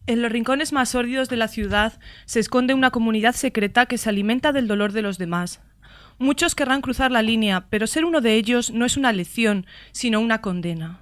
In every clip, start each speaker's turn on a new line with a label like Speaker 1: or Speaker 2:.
Speaker 1: En los rincones más sórdidos de la ciudad se esconde una comunidad secreta que se alimenta del dolor de los demás. Muchos querrán cruzar la línea, pero ser uno de ellos no es una lección, sino una condena.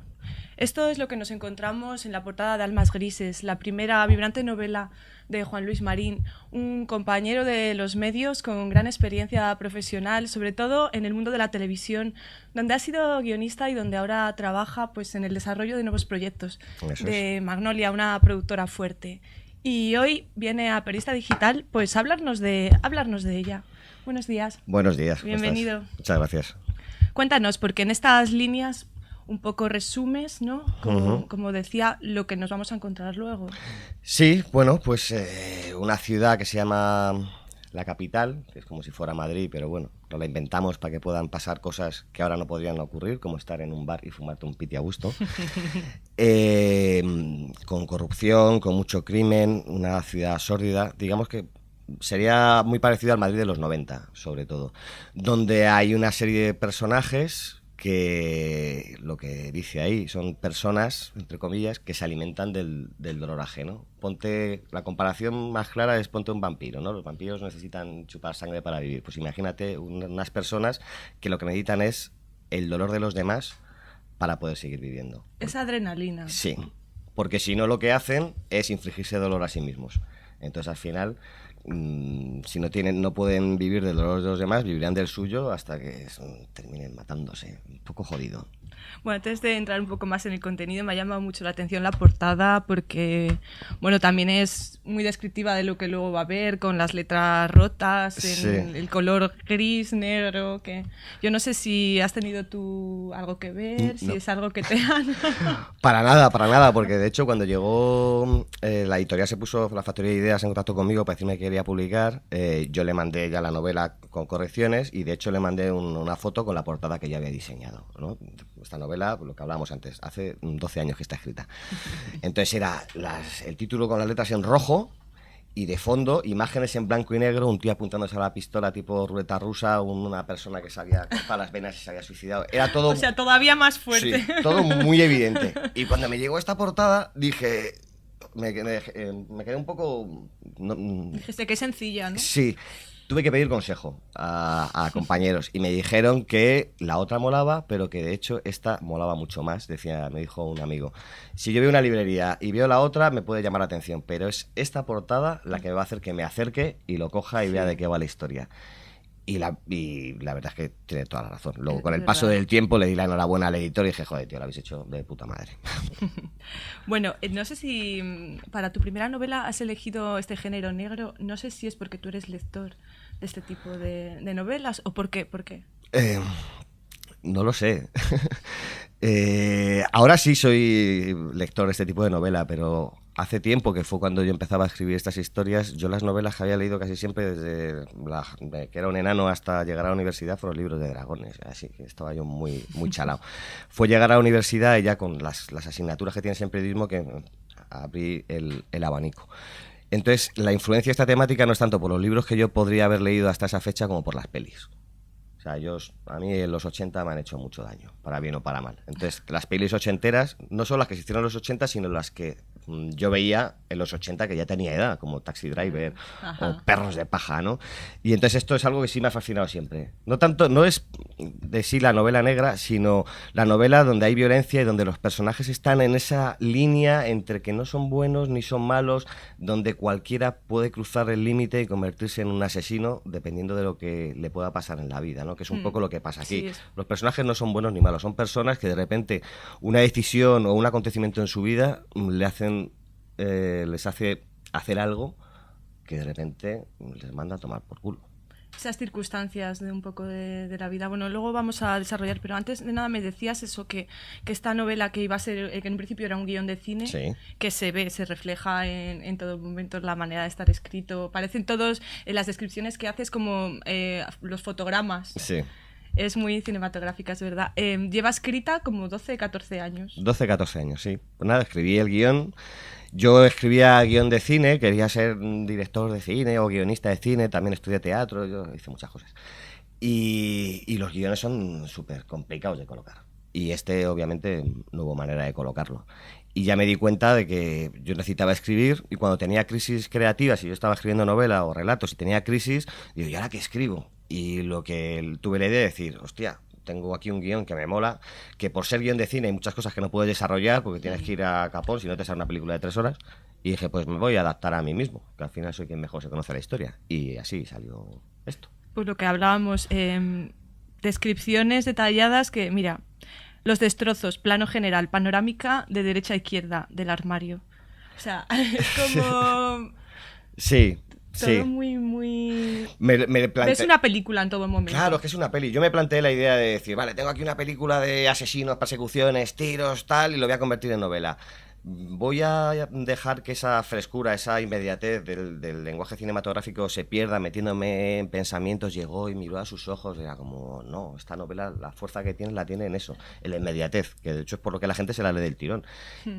Speaker 1: Esto es lo que nos encontramos en la portada de Almas Grises, la primera vibrante novela de Juan Luis Marín, un compañero de los medios con gran experiencia profesional, sobre todo en el mundo de la televisión, donde ha sido guionista y donde ahora trabaja pues, en el desarrollo de nuevos proyectos de Magnolia, una productora fuerte. Y hoy viene a Periodista Digital pues, a hablarnos de ella. Buenos días.
Speaker 2: Buenos días.
Speaker 1: Bienvenido.
Speaker 2: Muchas gracias.
Speaker 1: Cuéntanos, porque en estas líneas un poco resumes, ¿no? Como decía, lo que nos vamos a encontrar luego.
Speaker 2: Sí, bueno, pues una ciudad que se llama La Capital, que es como si fuera Madrid, pero bueno, nos la inventamos para que puedan pasar cosas que ahora no podrían ocurrir, como estar en un bar y fumarte un piti a gusto. Con corrupción, con mucho crimen, una ciudad sórdida, digamos que sería muy parecido al Madrid de los 90, sobre todo, donde hay una serie de personajes que lo que dice ahí son personas, entre comillas, que se alimentan del dolor ajeno. La comparación más clara es ponte un vampiro, ¿no? Los vampiros necesitan chupar sangre para vivir. Pues imagínate unas personas que lo que necesitan es el dolor de los demás para poder seguir viviendo.
Speaker 1: Es adrenalina.
Speaker 2: Sí, porque si no lo que hacen es infligirse dolor a sí mismos. Entonces al final, si no pueden vivir del dolor de los demás, vivirán del suyo hasta que terminen matándose. Un poco jodido.
Speaker 1: Bueno, antes de entrar un poco más en el contenido, me ha llamado mucho la atención la portada porque, bueno, también es muy descriptiva de lo que luego va a haber, con las letras rotas,
Speaker 2: Sí.
Speaker 1: el color gris, negro, que yo no sé si has tenido tú algo que ver, si es algo que te han...
Speaker 2: Para nada, porque de hecho cuando llegó la editorial la Factoría de Ideas en contacto conmigo para decirme que quería publicar, yo le mandé ya la novela con correcciones y de hecho le mandé una foto con la portada que ya había diseñado, ¿no? Esta novela, lo que hablábamos antes, hace 12 años que está escrita. Entonces era el título con las letras en rojo y de fondo imágenes en blanco y negro, un tío apuntándose a la pistola tipo ruleta rusa, una persona que se había cortado las venas y se había suicidado. Era todo...
Speaker 1: O sea, todavía más fuerte.
Speaker 2: Sí, todo muy evidente. Y cuando me llegó esta portada dije... Me quedé un poco...
Speaker 1: Dijiste que sencilla, ¿no?
Speaker 2: Sí. Tuve que pedir consejo a compañeros y me dijeron que la otra molaba, pero que de hecho esta molaba mucho más, me dijo un amigo. Si yo veo una librería y veo la otra, me puede llamar la atención, pero es esta portada la que me va a hacer que me acerque y lo coja y vea de qué va la historia. Y la verdad es que tiene toda la razón. Luego, con el paso del tiempo, le di la enhorabuena al editor y dije, joder, tío, lo habéis hecho de puta madre.
Speaker 1: Bueno, no sé si para tu primera novela has elegido este género negro. No sé si es porque tú eres lector de este tipo de novelas o por qué.
Speaker 2: No lo sé. Ahora sí soy lector de este tipo de novela, pero hace tiempo, que fue cuando yo empezaba a escribir estas historias, yo las novelas que había leído casi siempre desde que era un enano hasta llegar a la universidad fueron libros de dragones, así que estaba yo muy, muy chalado. Fue llegar a la universidad y ya con las asignaturas que tienes en periodismo que abrí el abanico. Entonces, la influencia de esta temática no es tanto por los libros que yo podría haber leído hasta esa fecha como por las pelis. O sea, a mí en los 80 me han hecho mucho daño, para bien o para mal. Entonces, las pelis ochenteras no son las que se hicieron en los 80, sino las que yo veía en los 80 que ya tenía edad, como Taxi Driver o Perros de paja, ¿no? Y entonces esto es algo que sí me ha fascinado siempre. No es de sí la novela negra, sino la novela donde hay violencia y donde los personajes están en esa línea entre que no son buenos ni son malos, donde cualquiera puede cruzar el límite y convertirse en un asesino dependiendo de lo que le pueda pasar en la vida, ¿no? Que es un poco lo que pasa aquí. Sí, los personajes no son buenos ni malos, son personas que de repente una decisión o un acontecimiento en su vida les hace hacer algo que de repente les manda a tomar por culo.
Speaker 1: Esas circunstancias de un poco de la vida. Bueno, luego vamos a desarrollar, pero antes de nada me decías eso, que esta novela que iba a ser, que en un principio era un guión de cine, sí, que se refleja en todo momento la manera de estar escrito. Parecen todos, en las descripciones que haces, como los fotogramas.
Speaker 2: Sí.
Speaker 1: Es muy cinematográfica, es verdad. Lleva escrita como 12, 14 años.
Speaker 2: 12, 14 años, sí. Pues nada, escribí el guión. Yo escribía guión de cine, quería ser director de cine o guionista de cine, también estudié teatro, yo hice muchas cosas. Y los guiones son súper complicados de colocar. Y obviamente, no hubo manera de colocarlo. Y ya me di cuenta de que yo necesitaba escribir, y cuando tenía crisis creativas, y yo estaba escribiendo novela o relatos y tenía crisis, digo, ¿y ahora qué escribo? Y lo que tuve la idea de decir, hostia, tengo aquí un guión que me mola, que por ser guión de cine hay muchas cosas que no puedes desarrollar porque tienes que ir a capón, si no te sale una película de 3 horas. Y dije, pues me voy a adaptar a mí mismo, que al final soy quien mejor se conoce la historia. Y así salió esto.
Speaker 1: Pues lo que hablábamos, descripciones detalladas que, mira, los destrozos, plano general, panorámica de derecha a izquierda del armario. O sea, es como...
Speaker 2: Sí.
Speaker 1: Todo
Speaker 2: Sí.
Speaker 1: muy...
Speaker 2: Me
Speaker 1: Es una película en todo momento.
Speaker 2: Claro, es que es una peli. Yo me planteé la idea de decir, vale, tengo aquí una película de asesinos, persecuciones, tiros, tal, y lo voy a convertir en novela. Voy a dejar que esa frescura, esa inmediatez del lenguaje cinematográfico se pierda metiéndome en pensamientos. Llegó y miró a sus ojos, era como, no, esta novela, la fuerza que tiene, la tiene en eso, en la inmediatez, que de hecho es por lo que la gente se la lee del tirón.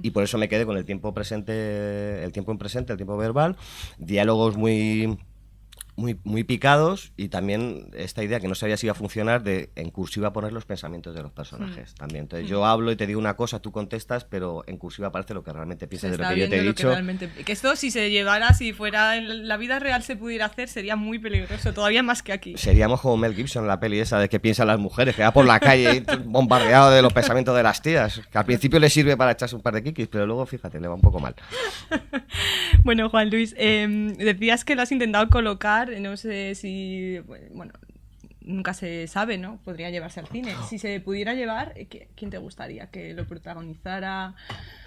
Speaker 2: Y por eso me quedé con el tiempo presente, el tiempo verbal, diálogos muy picados, y también esta idea que no sabía si iba a funcionar de en cursiva poner los pensamientos de los personajes también. Entonces yo hablo y te digo una cosa, tú contestas, pero en cursiva aparece lo que realmente piensas de lo que yo te he dicho.
Speaker 1: Que esto si se llevara, si fuera en la vida real se pudiera hacer, sería muy peligroso, todavía más que aquí.
Speaker 2: Seríamos como Mel Gibson en la peli esa de que piensan las mujeres, que va por la calle bombardeado de los pensamientos de las tías, que al principio le sirve para echarse un par de kikis, pero luego, fíjate, le va un poco mal.
Speaker 1: Bueno, Juan Luis, decías que lo has intentado colocar, no sé si, bueno, nunca se sabe, ¿no? Podría llevarse al cine. Si se pudiera llevar, ¿quién te gustaría que lo protagonizara?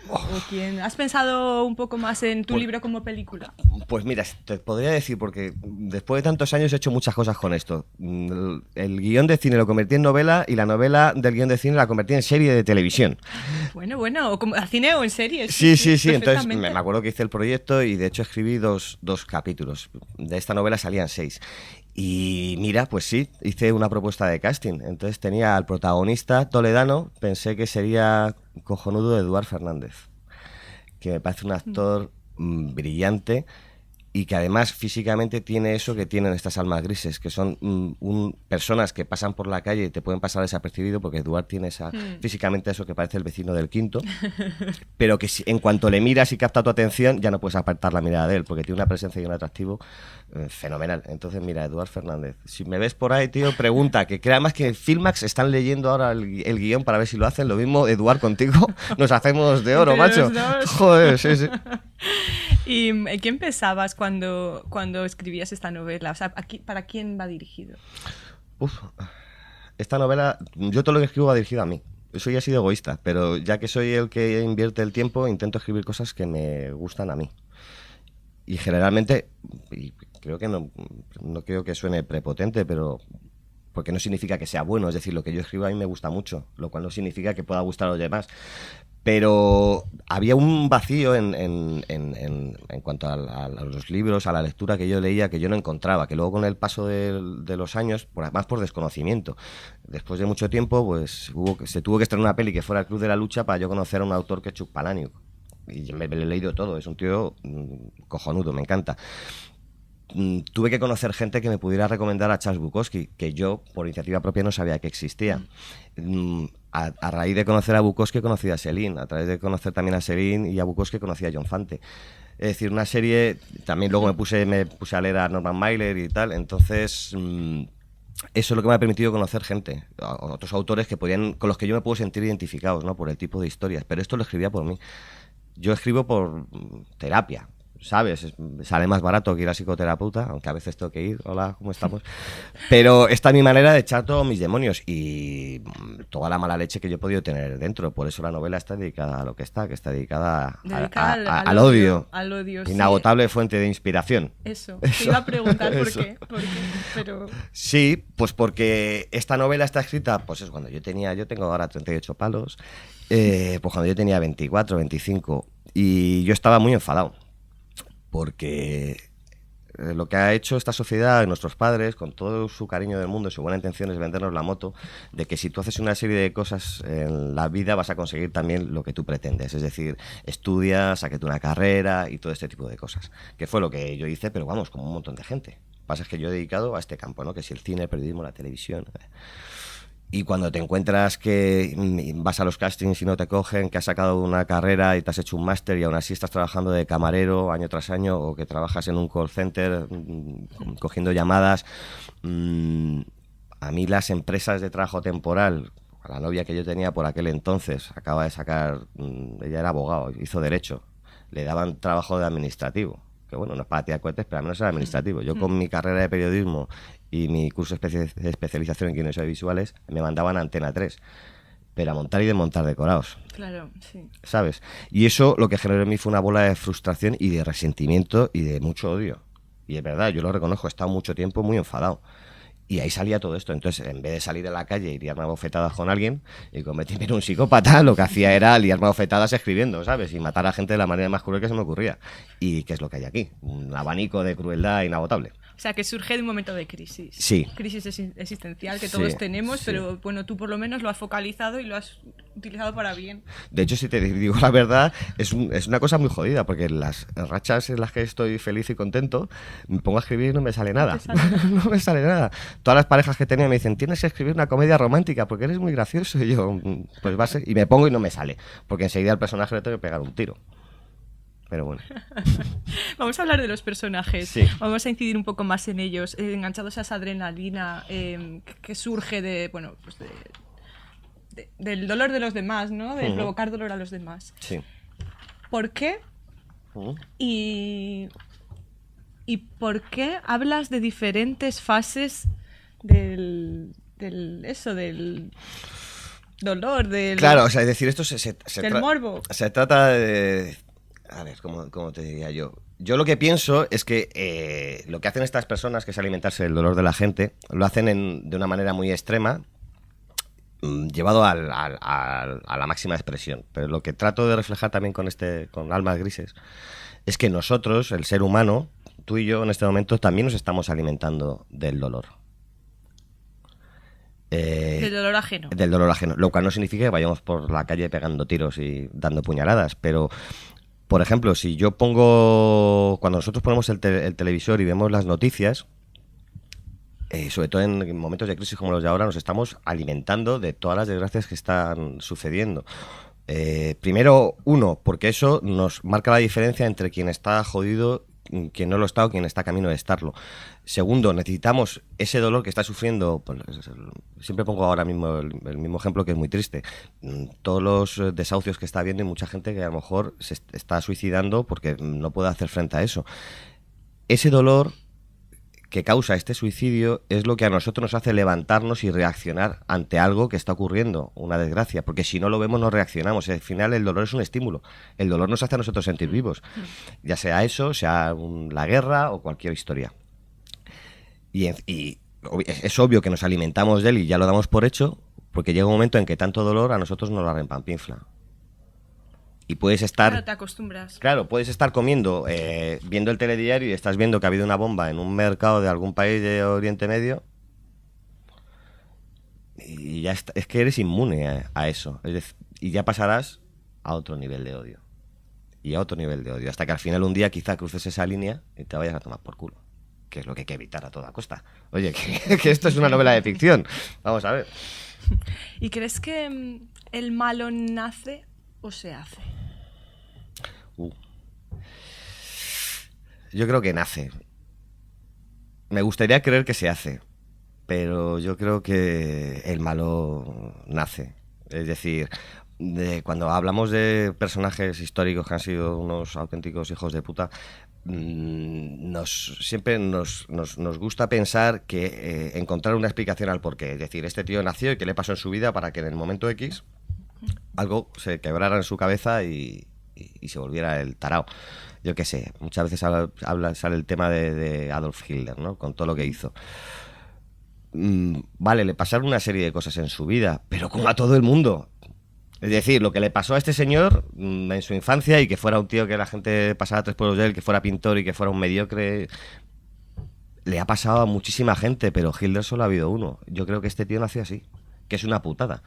Speaker 1: ¿O quién? ¿Has pensado un poco más en tu libro como película?
Speaker 2: Pues mira, te podría decir, porque después de tantos años he hecho muchas cosas con esto. El guión de cine lo convertí en novela, y la novela del guión de cine la convertí en serie de televisión.
Speaker 1: Bueno, o como a cine o en serie.
Speaker 2: Sí. Entonces me acuerdo que hice el proyecto y de hecho escribí dos capítulos. De esta novela salían 6. Y mira, pues sí, hice una propuesta de casting. Entonces tenía al protagonista toledano, pensé que sería cojonudo Eduard Fernández, que me parece un actor brillante, y que además físicamente tiene eso que tienen estas almas grises, que son personas que pasan por la calle y te pueden pasar desapercibido, porque Eduard tiene físicamente eso que parece el vecino del quinto, pero que en cuanto le miras y capta tu atención ya no puedes apartar la mirada de él, porque tiene una presencia y un atractivo fenomenal. Entonces mira, Eduard Fernández, si me ves por ahí, tío, pregunta, que además que Filmax están leyendo ahora el guión para ver si lo hacen. Lo mismo, Eduard, contigo nos hacemos de oro, macho. Joder, sí.
Speaker 1: ¿Y quién pensabas cuando escribías esta novela? O sea, ¿para quién va dirigido?
Speaker 2: Esta novela, yo todo lo que escribo va dirigido a mí. Soy así de egoísta, pero ya que soy el que invierte el tiempo, intento escribir cosas que me gustan a mí. Y generalmente, y creo que no creo que suene prepotente, pero porque no significa que sea bueno, es decir, lo que yo escribo a mí me gusta mucho, lo cual no significa que pueda gustar a los demás. Pero había un vacío en cuanto a los libros, a la lectura que yo leía, que yo no encontraba, que luego con el paso de los años, más por desconocimiento, después de mucho tiempo, pues se tuvo que estrenar una peli que fuera El Club de la Lucha para yo conocer a un autor que es Chuck Palahniuk. Y me lo he leído todo, es un tío cojonudo, me encanta. Tuve que conocer gente que me pudiera recomendar a Charles Bukowski, que yo, por iniciativa propia, no sabía que existía. A raíz de conocer a Bukowski conocí a Céline, a través de conocer también a Céline y a Bukowski conocí a John Fante. Es decir, una serie, también luego me puse a leer a Norman Mailer y tal, entonces eso es lo que me ha permitido conocer gente, otros autores con los que yo me puedo sentir identificados, ¿no? Por el tipo de historias, pero esto lo escribía por mí. Yo escribo por terapia, ¿sabes? Sale más barato que ir a psicoterapeuta, aunque a veces tengo que ir, hola, ¿cómo estamos? Pero esta es mi manera de echar todos mis demonios y toda la mala leche que yo he podido tener dentro. Por eso la novela está dedicada a lo que está dedicada al odio.
Speaker 1: Al odio,
Speaker 2: inagotable fuente de inspiración.
Speaker 1: Eso. Te iba a preguntar por qué. Pero...
Speaker 2: Sí, pues porque esta novela está escrita, pues es cuando yo tengo ahora 38 palos, pues cuando yo tenía 24, 25, y yo estaba muy enfadado. Porque lo que ha hecho esta sociedad, nuestros padres, con todo su cariño del mundo y su buena intención, es vendernos la moto de que si tú haces una serie de cosas en la vida vas a conseguir también lo que tú pretendes. Es decir, estudias, sáquete una carrera y todo este tipo de cosas. Que fue lo que yo hice, pero vamos, como un montón de gente. Lo que pasa es que yo he dedicado a este campo, ¿no? Que si el cine, el periodismo, la televisión. Y cuando te encuentras que vas a los castings y no te cogen, que has sacado una carrera y te has hecho un máster y aún así estás trabajando de camarero año tras año, o que trabajas en un call center cogiendo llamadas, a mí las empresas de trabajo temporal, la novia que yo tenía por aquel entonces, acaba de sacar, ella era abogado, hizo derecho, le daban trabajo de administrativo, que bueno, no es para tirar cohetes, pero al menos era administrativo. Yo con mi carrera de periodismo y mi curso de especialización en guiones audiovisuales me mandaban a Antena 3, pero a montar y desmontar decorados.
Speaker 1: Claro, sí.
Speaker 2: ¿Sabes? Y eso lo que generó en mí fue una bola de frustración y de resentimiento y de mucho odio. Y es verdad, yo lo reconozco, he estado mucho tiempo muy enfadado. Y ahí salía todo esto. Entonces, en vez de salir a la calle y liarme a bofetadas con alguien y convertirme en un psicópata, lo que hacía era liarme a bofetadas escribiendo, ¿sabes? Y matar a gente de la manera más cruel que se me ocurría. ¿Y qué es lo que hay aquí? Un abanico de crueldad inagotable.
Speaker 1: O sea, que surge de un momento de crisis.
Speaker 2: Sí.
Speaker 1: Crisis existencial que todos tenemos, pero bueno, tú por lo menos lo has focalizado y lo has utilizado para bien.
Speaker 2: De hecho, si te digo la verdad, es una cosa muy jodida, porque las rachas en las que estoy feliz y contento, me pongo a escribir y no me sale nada. No, no me sale nada. Todas las parejas que tenía me dicen, tienes que escribir una comedia romántica porque eres muy gracioso. Y yo, pues va a ser, y me pongo y no me sale, porque enseguida al personaje le tengo que pegar un tiro. Pero bueno.
Speaker 1: Vamos a hablar de los personajes.
Speaker 2: Sí.
Speaker 1: Vamos a incidir un poco más en ellos, enganchados a esa adrenalina que surge de, bueno, pues del dolor de los demás, ¿no? De provocar dolor a los demás.
Speaker 2: Sí.
Speaker 1: ¿Por qué? ¿Y por qué hablas de diferentes fases del dolor,
Speaker 2: Claro, o sea, es decir, esto
Speaker 1: del morbo?
Speaker 2: Se trata de... A ver, ¿cómo te diría yo? Yo lo que pienso es que lo que hacen estas personas, que es alimentarse del dolor de la gente, lo hacen de una manera muy extrema, llevado a la máxima expresión. Pero lo que trato de reflejar también con Almas Grises es que nosotros, el ser humano, tú y yo en este momento, también nos estamos alimentando del dolor.
Speaker 1: Del dolor ajeno.
Speaker 2: Del dolor ajeno. Lo cual no significa que vayamos por la calle pegando tiros y dando puñaladas, pero... Por ejemplo, si yo cuando nosotros ponemos el televisor y vemos las noticias, sobre todo en momentos de crisis como los de ahora, nos estamos alimentando de todas las desgracias que están sucediendo. Primero, porque eso nos marca la diferencia entre quien está jodido, quien no lo está o quien está camino de estarlo. Segundo, necesitamos ese dolor que está sufriendo. Pues, siempre pongo ahora mismo el mismo ejemplo, que es muy triste. Todos los desahucios que está habiendo y mucha gente que a lo mejor se está suicidando porque no puede hacer frente a eso. Ese dolor que causa este suicidio es lo que a nosotros nos hace levantarnos y reaccionar ante algo que está ocurriendo, una desgracia, porque si no lo vemos no reaccionamos. Al final el dolor es un estímulo, el dolor nos hace a nosotros sentir vivos, ya sea eso, sea la guerra o cualquier historia. Y es obvio que nos alimentamos de él y ya lo damos por hecho, porque llega un momento en que tanto dolor a nosotros nos la rempampinfla. Y puedes estar...
Speaker 1: Claro, te acostumbras.
Speaker 2: Claro, puedes estar comiendo, viendo el telediario y estás viendo que ha habido una bomba en un mercado de algún país de Oriente Medio y ya es que eres inmune a eso. Y ya pasarás a otro nivel de odio. Y a otro nivel de odio. Hasta que al final un día quizá cruces esa línea y te vayas a tomar por culo. Que es lo que hay que evitar a toda costa. Oye, que esto es una novela de ficción. Vamos a ver.
Speaker 1: ¿Y crees que el malo nace o se hace?
Speaker 2: Yo creo que nace. Me gustaría creer que se hace, pero yo creo que el malo nace. Es decir, cuando hablamos de personajes históricos que han sido unos auténticos hijos de puta, siempre nos gusta pensar que encontrar una explicación al porqué. Es decir, este tío nació y qué le pasó en su vida para que en el momento X algo se quebrara en su cabeza y se volviera el tarao. Yo qué sé, muchas veces sale el tema de Adolf Hitler, ¿no? Con todo lo que hizo. Vale, le pasaron una serie de cosas en su vida, pero como a todo el mundo. Es decir, lo que le pasó a este señor en su infancia, y que fuera un tío que la gente pasaba 3 pueblos de él, que fuera pintor y que fuera un mediocre, le ha pasado a muchísima gente, pero Hitler solo ha habido uno. Yo creo que este tío nació así, que es una putada.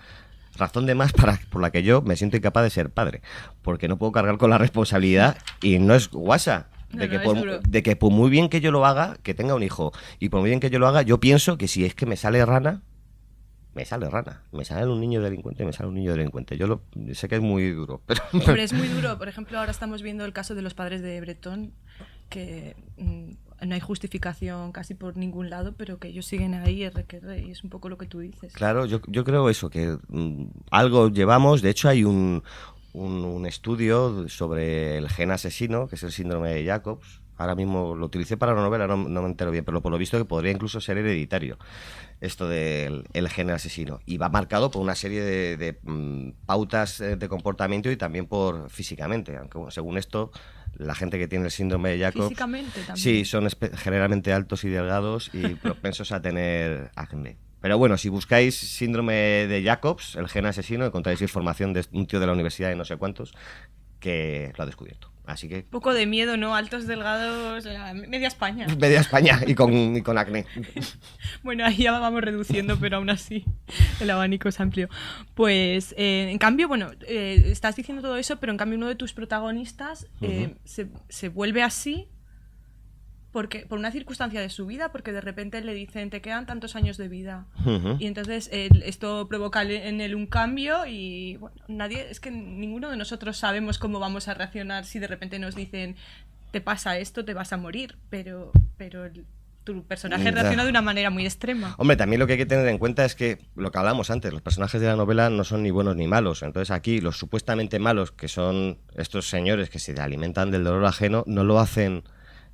Speaker 2: Razón de más por la que yo me siento incapaz de ser padre, porque no puedo cargar con la responsabilidad, y no es guasa, de que por muy bien que yo lo haga, que tenga un hijo, y por muy bien que yo lo haga, yo pienso que si es que me sale rana, me sale rana, me sale un niño delincuente, me sale un niño delincuente. Sé que es muy duro, pero...
Speaker 1: Hombre, es muy duro. Por ejemplo, ahora estamos viendo el caso de los padres de Bretón, que no hay justificación casi por ningún lado, pero que ellos siguen ahí, y es un poco lo que tú dices.
Speaker 2: Claro, yo creo eso, que algo llevamos. De hecho, hay un estudio sobre el gen asesino, que es el síndrome de Jacobs. Ahora mismo lo utilicé para la novela, no me entero bien, pero por lo visto que podría incluso ser hereditario, esto del gen asesino. Y va marcado por una serie de pautas de comportamiento y también por físicamente, aunque según esto, la gente que tiene el síndrome de Jacobs...
Speaker 1: Físicamente también.
Speaker 2: Sí, son generalmente altos y delgados y propensos a tener acné. Pero bueno, si buscáis síndrome de Jacobs, el gen asesino, encontráis información de un tío de la universidad de no sé cuántos que lo ha descubierto. Así que...
Speaker 1: Un poco de miedo, ¿no? Altos, delgados, media España.
Speaker 2: Media España y con acné.
Speaker 1: Bueno, ahí ya vamos reduciendo, pero aún así el abanico es amplio. Pues, en cambio, bueno, estás diciendo todo eso, pero en cambio uno de tus protagonistas se vuelve así porque por una circunstancia de su vida, porque de repente le dicen, te quedan tantos años de vida. Y entonces esto provoca en él un cambio y bueno, es que ninguno de nosotros sabemos cómo vamos a reaccionar si de repente nos dicen, te pasa esto, te vas a morir, pero tu personaje reacciona de una manera muy extrema.
Speaker 2: Hombre, también lo que hay que tener en cuenta es que, lo que hablamos antes, los personajes de la novela no son ni buenos ni malos. Entonces aquí los supuestamente malos, que son estos señores que se alimentan del dolor ajeno, no lo hacen...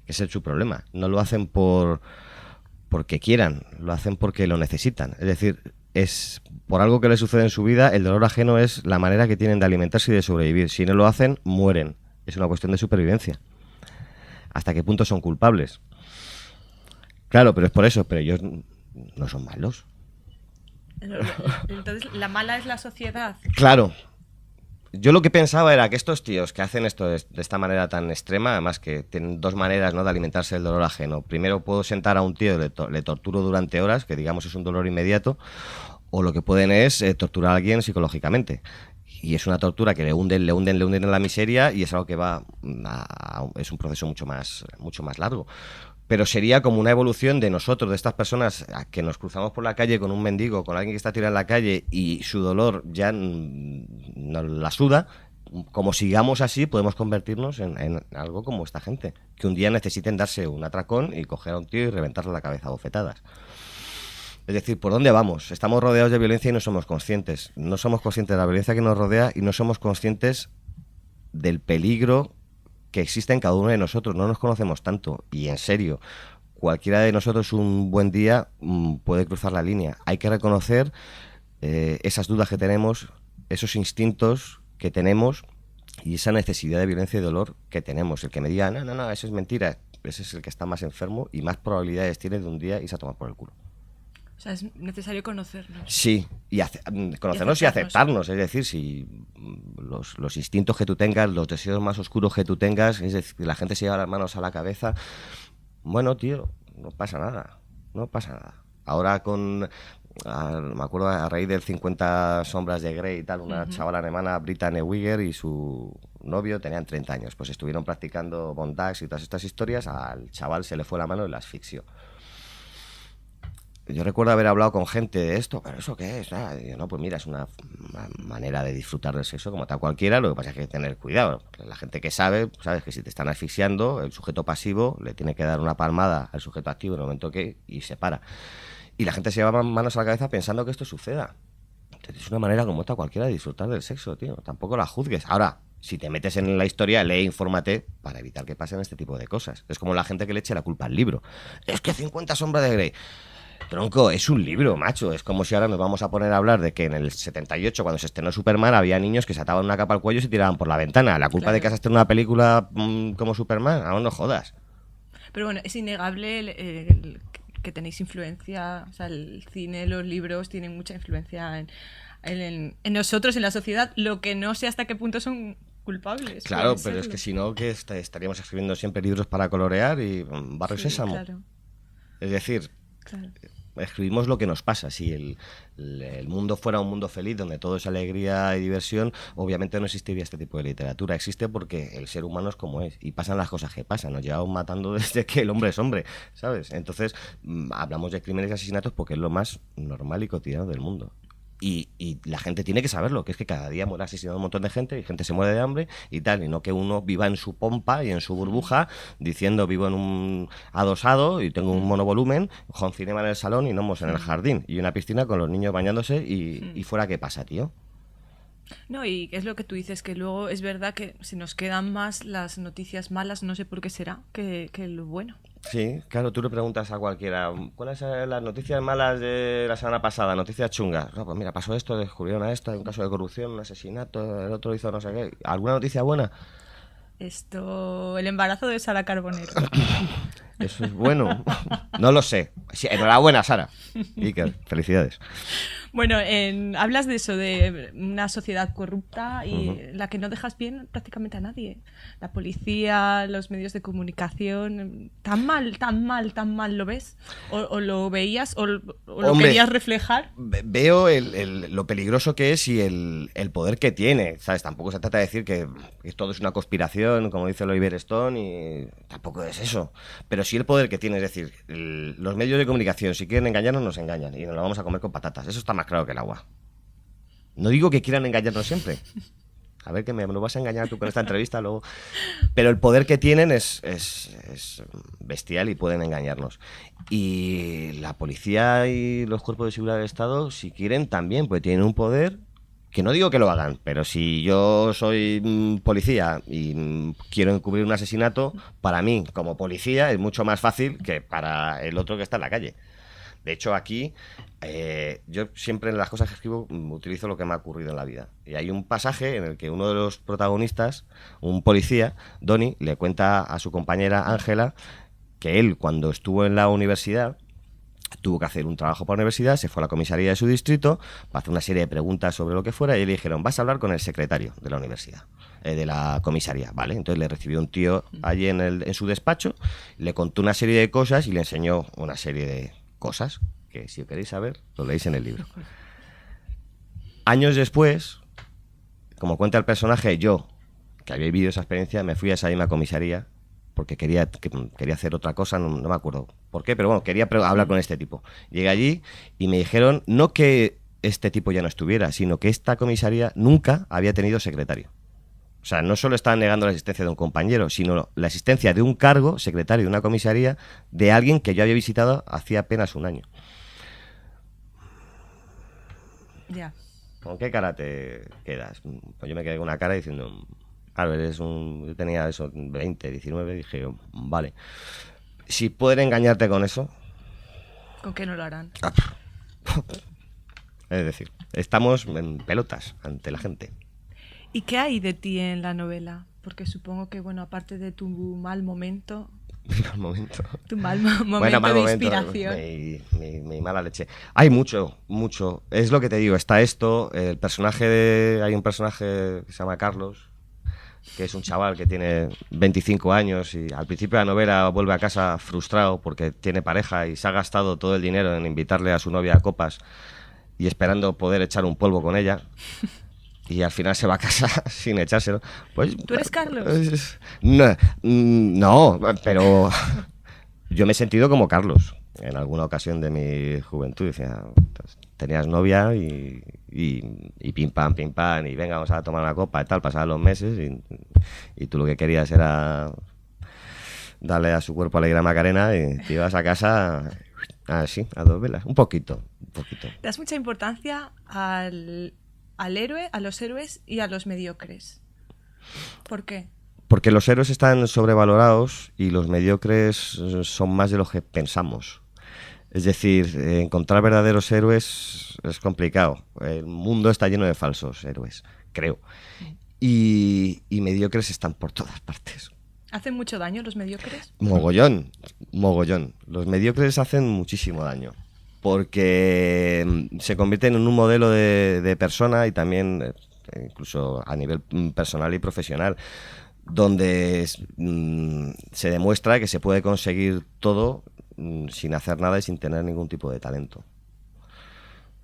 Speaker 2: Ese es su problema. No lo hacen porque quieran, lo hacen porque lo necesitan. Es decir, es por algo que les sucede en su vida, el dolor ajeno es la manera que tienen de alimentarse y de sobrevivir. Si no lo hacen, mueren. Es una cuestión de supervivencia. ¿Hasta qué punto son culpables? Claro, pero es por eso, pero ellos no son malos.
Speaker 1: Entonces, ¿la mala es la sociedad?
Speaker 2: Claro. Yo lo que pensaba era que estos tíos que hacen esto de esta manera tan extrema, además que tienen dos maneras, ¿no?, de alimentarse del dolor ajeno. Primero, puedo sentar a un tío y le torturo durante horas, que digamos es un dolor inmediato, o lo que pueden es torturar a alguien psicológicamente. Y es una tortura que le hunden en la miseria y es algo que es un proceso mucho más largo. Pero sería como una evolución de nosotros, de estas personas que nos cruzamos por la calle con un mendigo, con alguien que está tirado en la calle y su dolor ya nos la suda. Como sigamos así, podemos convertirnos en algo como esta gente, que un día necesiten darse un atracón y coger a un tío y reventarle la cabeza a bofetadas. Es decir, ¿por dónde vamos? Estamos rodeados de violencia y no somos conscientes. No somos conscientes de la violencia que nos rodea y no somos conscientes del peligro que existe en cada uno de nosotros. No nos conocemos tanto y en serio, cualquiera de nosotros un buen día puede cruzar la línea. Hay que reconocer esas dudas que tenemos, esos instintos que tenemos y esa necesidad de violencia y dolor que tenemos. El que me diga, no, eso es mentira, ese es el que está más enfermo y más probabilidades tiene de un día irse a tomar por el culo.
Speaker 1: O sea, es necesario conocernos.
Speaker 2: Sí, y conocernos y aceptarnos. Es decir, si los instintos que tú tengas, los deseos más oscuros que tú tengas, es decir, la gente se lleva las manos a la cabeza. Bueno, tío, no pasa nada. Ahora me acuerdo a raíz del 50 sombras de Grey y tal, una chavala alemana, Britta Neuwirth, y su novio tenían 30 años. Pues estuvieron practicando bondage y todas estas historias. Al chaval se le fue la mano y la asfixió. Yo recuerdo haber hablado con gente de esto, ¿pero eso qué es? Y yo, no, pues mira, es una manera de disfrutar del sexo como tal cualquiera, lo que pasa es que hay que tener cuidado. La gente que sabes que si te están asfixiando, el sujeto pasivo le tiene que dar una palmada al sujeto activo en el momento y se para. Y la gente se lleva manos a la cabeza pensando que esto suceda. Entonces, es una manera como esta cualquiera de disfrutar del sexo, tío. Tampoco la juzgues. Ahora, si te metes en la historia, lee e infórmate para evitar que pasen este tipo de cosas. Es como la gente que le eche la culpa al libro. Es que 50 sombras de Grey... Tronco, es un libro, macho. Es como si ahora nos vamos a poner a hablar de que en el 78, cuando se estrenó Superman, había niños que se ataban una capa al cuello y se tiraban por la ventana. La culpa de que has estrenado una película como Superman, aún no jodas.
Speaker 1: Pero bueno, es innegable que tenéis influencia. O sea, el cine, los libros tienen mucha influencia en nosotros, en la sociedad. Lo que no sé hasta qué punto son culpables.
Speaker 2: Claro, pero es que si no, que estaríamos escribiendo siempre libros para colorear y Barrio Sésamo.
Speaker 1: Claro.
Speaker 2: Es decir...
Speaker 1: Claro.
Speaker 2: escribimos lo que nos pasa. Si el mundo fuera un mundo feliz, donde todo es alegría y diversión, obviamente no existiría este tipo de literatura. Existe porque el ser humano es como es, y pasan las cosas que pasan. Nos llevamos matando desde que el hombre es hombre, ¿sabes? Entonces, hablamos de crímenes y asesinatos porque es lo más normal y cotidiano del mundo. Y la gente tiene que saberlo, que es que cada día muere asesinado un montón de gente y gente se muere de hambre y tal, y no que uno viva en su pompa y en su burbuja diciendo vivo en un adosado y tengo un monovolumen, home cinema en el salón y gnomos en el jardín y una piscina con los niños bañándose y fuera. ¿Qué pasa, tío?
Speaker 1: No, y es lo que tú dices, que luego es verdad que se nos quedan más las noticias malas, no sé por qué será, que lo bueno.
Speaker 2: Sí, claro, tú le preguntas a cualquiera, ¿cuáles son las noticias malas de la semana pasada? Noticias chungas. No, pues mira, pasó esto, descubrieron a esto, hay un caso de corrupción, un asesinato, el otro hizo no sé qué. ¿Alguna noticia buena?
Speaker 1: El embarazo de Sara Carbonero.
Speaker 2: Eso es bueno. No lo sé. Sí, enhorabuena, Sara. Iker, felicidades.
Speaker 1: Bueno, hablas de eso, de una sociedad corrupta y la que no dejas bien prácticamente a nadie. La policía, los medios de comunicación. ¿Tan mal lo ves? ¿O lo veías o lo
Speaker 2: Hombre,
Speaker 1: querías reflejar?
Speaker 2: Veo lo peligroso que es y el poder que tiene, ¿sabes? Tampoco se trata de decir que todo es una conspiración, como dice el Oliver Stone, y tampoco es eso. Pero sí el poder que tiene, es decir, los medios de comunicación, si quieren engañarnos, nos engañan y nos lo vamos a comer con patatas. Eso está más claro que el agua. No digo que quieran engañarnos siempre. A ver, que me lo vas a engañar tú con esta entrevista luego. Pero el poder que tienen es bestial y pueden engañarnos. Y la policía y los cuerpos de seguridad del Estado, si quieren, también, pues tienen un poder que no digo que lo hagan, pero si yo soy policía y quiero encubrir un asesinato, para mí, como policía, es mucho más fácil que para el otro que está en la calle. De hecho, aquí, yo siempre en las cosas que escribo utilizo lo que me ha ocurrido en la vida. Y hay un pasaje en el que uno de los protagonistas, un policía, Donny, le cuenta a su compañera Ángela que él, cuando estuvo en la universidad, tuvo que hacer un trabajo para la universidad, se fue a la comisaría de su distrito para hacer una serie de preguntas sobre lo que fuera y le dijeron, vas a hablar con el secretario de la universidad, de la comisaría, ¿vale? Entonces le recibió un tío allí en su despacho, le contó una serie de cosas y le enseñó una serie de cosas que, si queréis saber, lo leéis en el libro. Años después, como cuenta el personaje, yo, que había vivido esa experiencia, me fui a esa misma comisaría porque quería hacer otra cosa, no me acuerdo por qué, pero bueno, quería hablar con este tipo. Llegué allí y me dijeron, no que este tipo ya no estuviera, sino que esta comisaría nunca había tenido secretario. O sea, no solo estaban negando la existencia de un compañero, sino la existencia de un cargo, secretario de una comisaría, de alguien que yo había visitado hacía apenas un año.
Speaker 1: Ya.
Speaker 2: ¿Con qué cara te quedas? Pues yo me quedé con una cara diciendo... Claro, yo tenía eso, 20, 19, dije, vale. Si pueden engañarte con eso...
Speaker 1: ¿Con qué no lo harán?
Speaker 2: Es decir, estamos en pelotas ante la gente.
Speaker 1: ¿Y qué hay de ti en la novela? Porque supongo que, bueno, aparte de tu mal momento... Tu mal momento de inspiración.
Speaker 2: Mi mala leche. Hay mucho. Es lo que te digo, está esto, hay un personaje que se llama Carlos, que es un chaval que tiene 25 años y al principio de la novela vuelve a casa frustrado porque tiene pareja y se ha gastado todo el dinero en invitarle a su novia a copas y esperando poder echar un polvo con ella y al final se va a casa sin echárselo. Pues,
Speaker 1: ¿tú eres Carlos?
Speaker 2: No, pero yo me he sentido como Carlos en alguna ocasión de mi juventud. Decía, tenías novia y pim pam, y venga, vamos a tomar una copa y tal, pasaban los meses y tú lo que querías era darle a su cuerpo alegría a Macarena y te ibas a casa así, a dos velas, un poquito.
Speaker 1: Das mucha importancia al héroe, a los héroes y a los mediocres. ¿Por qué?
Speaker 2: Porque los héroes están sobrevalorados y los mediocres son más de lo que pensamos. Es decir, encontrar verdaderos héroes es complicado. El mundo está lleno de falsos héroes, creo. Y mediocres están por todas partes.
Speaker 1: ¿Hacen mucho daño los mediocres?
Speaker 2: Mogollón. Los mediocres hacen muchísimo daño. Porque se convierten en un modelo de persona y también, incluso a nivel personal y profesional, donde se demuestra que se puede conseguir todo sin hacer nada y sin tener ningún tipo de talento.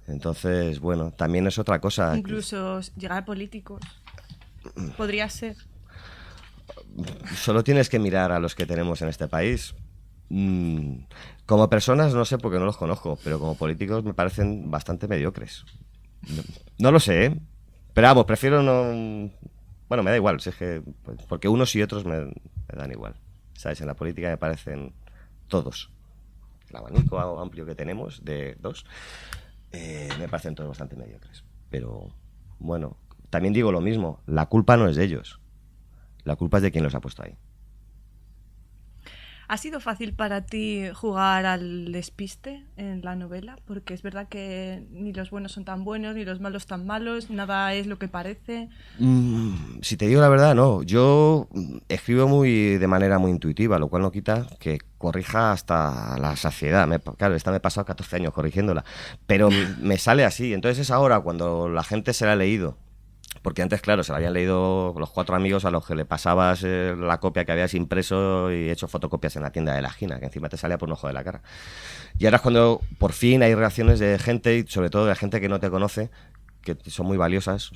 Speaker 2: Entonces, bueno, también es otra cosa.
Speaker 1: Incluso llegar a políticos. Podría ser.
Speaker 2: Solo tienes que mirar a los que tenemos en este país. Como personas no sé porque no los conozco, pero como políticos me parecen bastante mediocres. No lo sé, ¿eh? Pero vamos, prefiero no... Bueno, me da igual, si es que... porque unos y otros me dan igual. ¿Sabes? En la política me parecen todos. El abanico amplio que tenemos de dos, me parecen todos bastante mediocres. Pero, bueno, también digo lo mismo. La culpa no es de ellos. La culpa es de quien los ha puesto ahí.
Speaker 1: ¿Ha sido fácil para ti jugar al despiste en la novela? Porque es verdad que ni los buenos son tan buenos, ni los malos tan malos, nada es lo que parece.
Speaker 2: Si te digo la verdad, no. Yo escribo de manera muy intuitiva, lo cual no quita que corrija hasta la saciedad. Claro, esta me he pasado 14 años corrigiéndola, pero me sale así. Entonces es ahora cuando la gente se la ha leído. Porque antes, claro, se la habían leído los 4 amigos a los que le pasabas la copia que habías impreso y hecho fotocopias en la tienda de la esquina, que encima te salía por un ojo de la cara. Y ahora es cuando por fin hay reacciones de gente, y sobre todo de gente que no te conoce, que son muy valiosas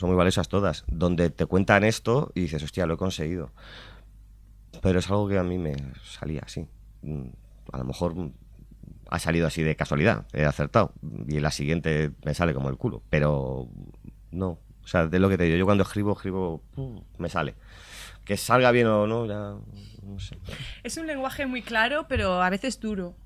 Speaker 2: todas, donde te cuentan esto y dices, hostia, lo he conseguido. Pero es algo que a mí me salía así. A lo mejor ha salido así de casualidad, he acertado, y en la siguiente me sale como el culo, pero no. O sea, de lo que te digo, yo cuando escribo, me sale. Que salga bien o no, ya no sé.
Speaker 1: Es un lenguaje muy claro, pero a veces duro.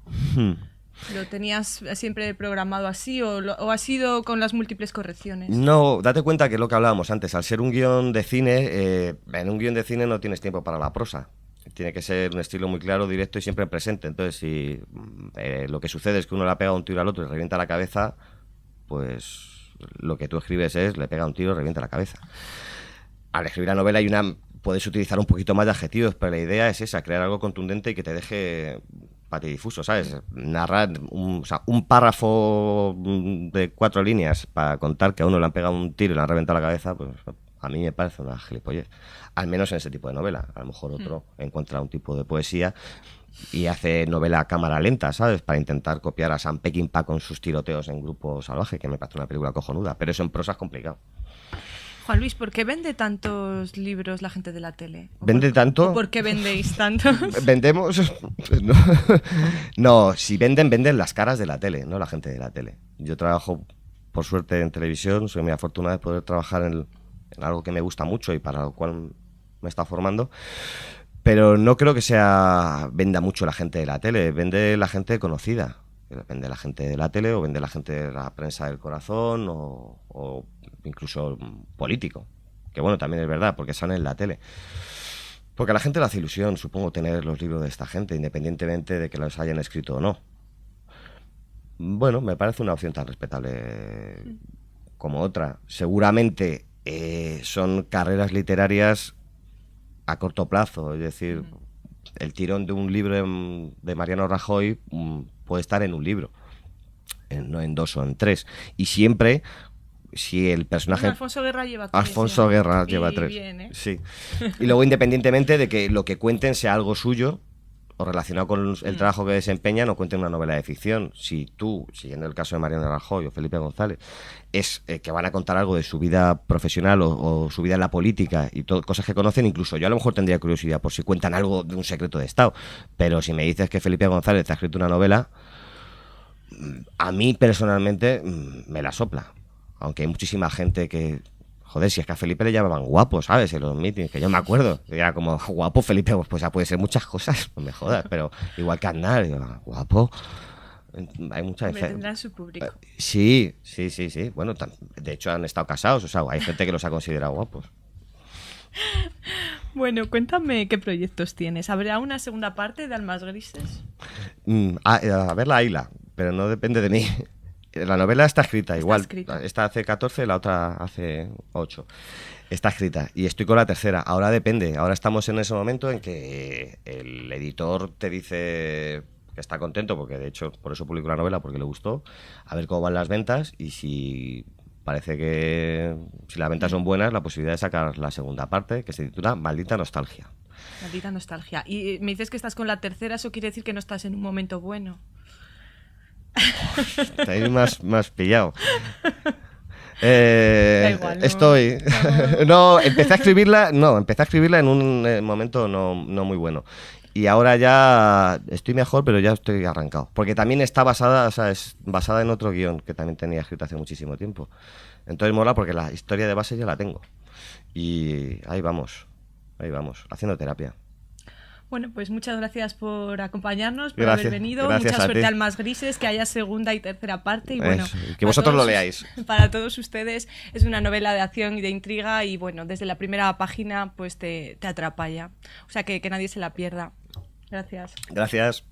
Speaker 1: ¿Lo tenías siempre programado así o ha sido con las múltiples correcciones?
Speaker 2: No, date cuenta que es lo que hablábamos antes. Al ser un guión de cine, en un guión de cine no tienes tiempo para la prosa. Tiene que ser un estilo muy claro, directo y siempre presente. Entonces, si lo que sucede es que uno le ha pegado un tiro al otro y revienta la cabeza, pues lo que tú escribes le pega un tiro y revienta la cabeza. Al escribir la novela puedes utilizar un poquito más de adjetivos, pero la idea es esa, crear algo contundente y que te deje patidifuso, ¿sabes? Narrar un párrafo de 4 líneas para contar que a uno le han pegado un tiro y le han reventado la cabeza, pues a mí me parece una gilipollez. Al menos en ese tipo de novela. A lo mejor otro encuentra un tipo de poesía y hace novela a cámara lenta, ¿sabes? Para intentar copiar a Sam Peckinpah con sus tiroteos en Grupo Salvaje, que me parece una película cojonuda, pero eso en prosa es complicado.
Speaker 1: Juan Luis, ¿por qué vende tantos libros la gente de la tele?
Speaker 2: ¿Vende tanto?
Speaker 1: ¿O por qué vendéis tantos?
Speaker 2: ¿Vendemos? No. No, si venden las caras de la tele, no la gente de la tele. Yo trabajo, por suerte, en televisión, soy muy afortunado de poder trabajar en algo que me gusta mucho y para lo cual me está formando. Pero no creo que venda mucho la gente de la tele, vende la gente conocida. Vende la gente de la tele o vende la gente de la prensa del corazón o incluso político. Que bueno, también es verdad, porque sale en la tele. Porque a la gente le hace ilusión, supongo, tener los libros de esta gente, independientemente de que los hayan escrito o no. Bueno, me parece una opción tan respetable como otra. Seguramente son carreras literarias a corto plazo, es decir, el tirón de un libro de Mariano Rajoy puede estar en un libro, no en 2 o en 3, y siempre si el personaje...
Speaker 1: Alfonso Guerra lleva 3.
Speaker 2: Alfonso Guerra lleva 3.
Speaker 1: Bien, ¿eh?
Speaker 2: Sí. Y luego, independientemente de que lo que cuenten sea algo suyo o relacionado con el trabajo que desempeñan, o cuenten una novela de ficción. Si en el caso de Mariano Rajoy o Felipe González, es que van a contar algo de su vida profesional o su vida en la política y cosas que conocen, incluso yo a lo mejor tendría curiosidad por si cuentan algo de un secreto de Estado. Pero si me dices que Felipe González ha escrito una novela, a mí personalmente me la sopla. Aunque hay muchísima gente que... Joder, si es que a Felipe le llamaban guapo, ¿sabes? En los mítines, que yo me acuerdo. Era como, guapo Felipe, pues ya puede ser muchas cosas, no me jodas, pero igual que Aznar, guapo. Hay muchas veces.
Speaker 1: Tendrán su público.
Speaker 2: Sí. Bueno, de hecho han estado casados, o sea, hay gente que los ha considerado guapos.
Speaker 1: Bueno, cuéntame qué proyectos tienes. ¿Habrá una segunda parte de Almas Grises?
Speaker 2: A ver la Aila, pero no depende de mí. La novela está escrita igual.
Speaker 1: Escrita.
Speaker 2: Esta hace 14, la otra hace 8. Está escrita y estoy con la tercera. Ahora depende. Ahora estamos en ese momento en que el editor te dice que está contento, porque de hecho por eso publicó la novela, porque le gustó. A ver cómo van las ventas y si parece que si las ventas son buenas, la posibilidad de sacar la segunda parte, que se titula Maldita Nostalgia.
Speaker 1: Maldita nostalgia. Y me dices que estás con la tercera, ¿eso quiere decir que no estás en un momento bueno?
Speaker 2: Está ahí más pillado.
Speaker 1: Da igual, ¿no?
Speaker 2: Estoy. No, empecé a escribirla en un momento no muy bueno. Y ahora ya estoy mejor, pero ya estoy arrancado. Porque también está basada, o sea, es basada en otro guión que también tenía escrito hace muchísimo tiempo. Entonces mola porque la historia de base ya la tengo. Y ahí vamos, haciendo terapia.
Speaker 1: Bueno, pues muchas gracias por acompañarnos, por
Speaker 2: Gracias,
Speaker 1: haber venido.
Speaker 2: gracias
Speaker 1: Mucha
Speaker 2: a
Speaker 1: suerte
Speaker 2: ti.
Speaker 1: al Más Grises, que haya segunda y tercera parte. Y bueno,
Speaker 2: Eso, y que
Speaker 1: para
Speaker 2: vosotros
Speaker 1: todos
Speaker 2: lo leáis.
Speaker 1: Para todos ustedes es una novela de acción y de intriga y bueno, desde la primera página pues te atrapa ya. O sea que nadie se la pierda. Gracias.
Speaker 2: Gracias.